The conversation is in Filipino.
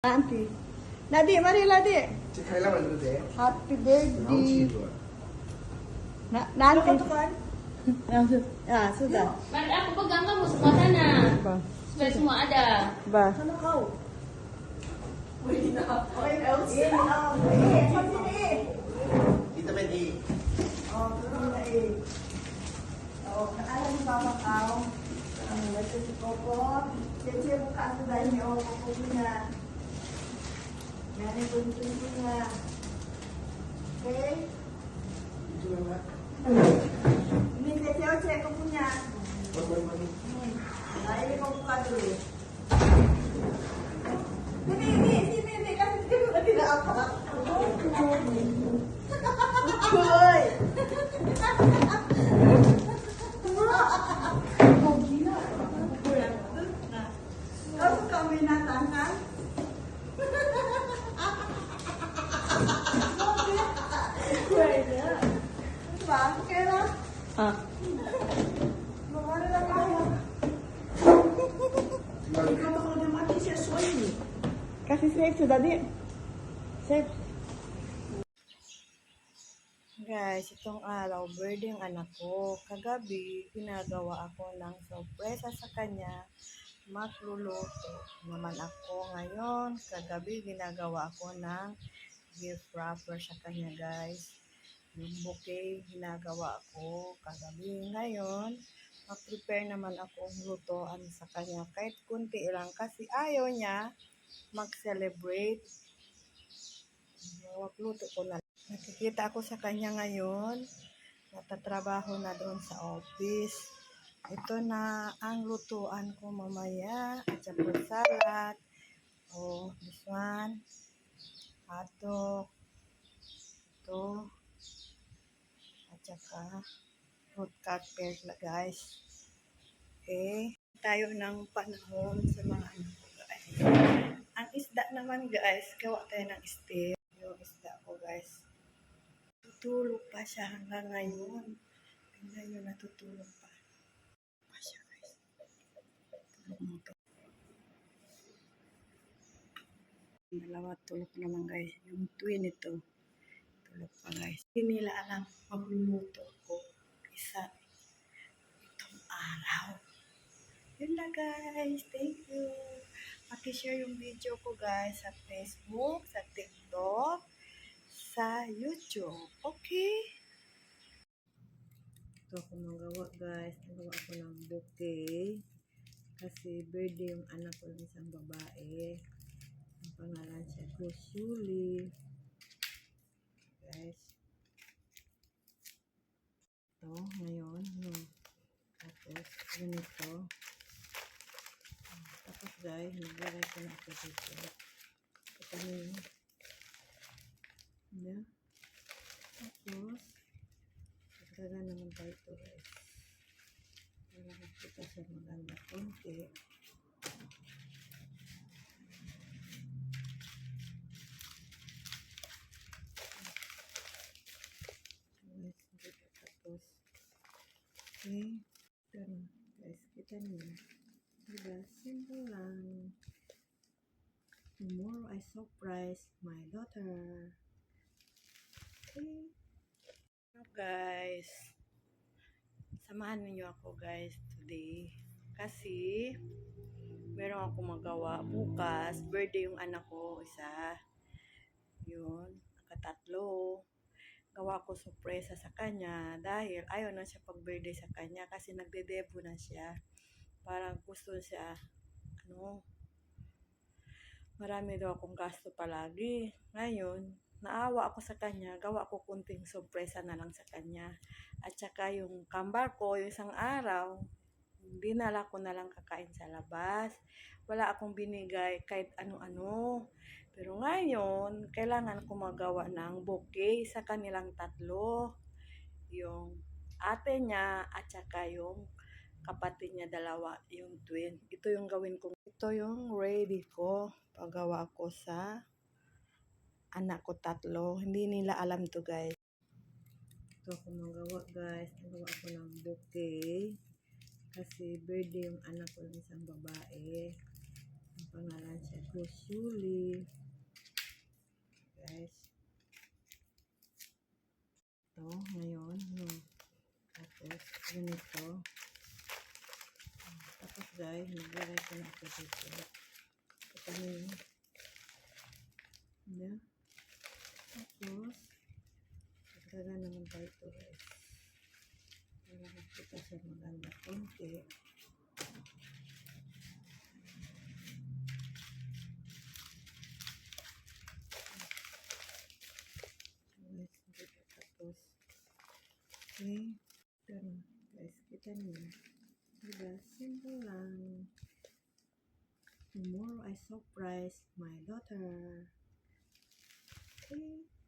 Auntie. Nadi, mari Ladi. खायला म्हणलं ते Happy birthday. Nanti. Ah, sudah. Mari aku pegang kamu semua sana. Ba. Supaya semua ada. Ba. Sana kau. Kita main di. Oh, naalam ni Papa kau. Ito si Coco. Kasi buka sudah ini Coco punya. Yan yung punya. Okay? Ini kecil ko punya. Nah, ini kau buka dulu. Sini, kasi tidak apa. Boy. Kau suka binatang kan? Ba? Kaya Ah. Lumari na tayo. Ikaw ako na mati siya soy. Kasi safe sudah di. Safe. Guys, itong araw, birthday ang anak ko. Kagabi, ginagawa ako ng sorpresa sa kanya. Magluluto naman ako ngayon. Kagabi, ginagawa ako ng gift wrapper sa kanya, guys. Yung bouquet, ginagawa ko kagabi. Ngayon, mag-prepare naman akong lutoan sa kanya. Kahit kunti lang kasi ayaw niya mag-celebrate. Luto ko na. Nakikita ako sa kanya ngayon. Natatrabaho na doon sa office. Ito na ang lutuan ko mamaya. At saka salad. Oh, this one. Hotdog. Ito. At saka fruit cocktail na guys. Okay. Tayo ng panahon sa mga anak ko guys. Ang isda naman guys, gawa tayo ng steak. Yung isda ko guys. Tutulog pa siya hanggang ngayon. Tingnan nyo, natutulog pa. Pa siya guys. Tulog mo to. Dalawa tulog naman guys. Yung twin ito. Tulog pa guys. Hindi nila alam magluluto ko. Isa itong araw. Yun na guys. Thank you. Paki-share yung video ko guys sa Facebook, sa TikTok, sa YouTube. Okay? Ito ako magawa guys. Nagawa ako ng bouquet. Kasi birthday yung anak ko ng isang babae. Ang pangalan siya Kusuli. Guys. Ito ngayon. No. Tapos ganito. Tapos guys, naglagay ko na ito dito. Ito na yun. Yeah. Tapos, nagdagan naman tayo ito guys. Para makita siya maganda konti. Guys, dito tapos. Okay. Ito na guys, kita niyo. Diba? Simple lang. Tomorrow I surprise my daughter. Okay. So guys, samahan niyo ako guys today. Kasi, meron ako magawa bukas. Birthday yung anak ko, isa. Yun, nakatatlo. Gawa ko sorpresa sa kanya dahil ayaw na siya pag-birthday sa kanya kasi nagde-debo na siya. Parang gusto siya, marami daw akong gasto palagi. Ngayon, naawa ako sa kanya, gawa ko kunting sorpresa na lang sa kanya. At saka yung kambar ko, yung isang araw, dinala ko na lang kakain sa labas. Wala akong binigay kahit ano-ano. Pero ngayon, kailangan ko magawa ng bouquet sa kanilang tatlo. Yung ate niya at saka yung kapatid niya dalawa, yung twin. Ito yung gawin ko. Ito yung ready ko. Pagawa ko sa anak ko tatlo. Hindi nila alam to guys. Ito ako magawa guys. Nagawa ko ng bouquet. Kasi birthday yung anak ko ng isang babae. Ang pangalan siya ko, Shuli. Guys. Ito, ngayon, no. Tapos, ganito. Tapos, guys, naglagay ko na ito dito. Ito na yun. Yeah. Tapos, nagdaga naman tayo ito, guys. Para makita siya maganda konti. Guys, dito tapos. Okay. Ito na, guys. Kita niyo. Diba? Simple lang. Tomorrow I surprise my daughter. Okay.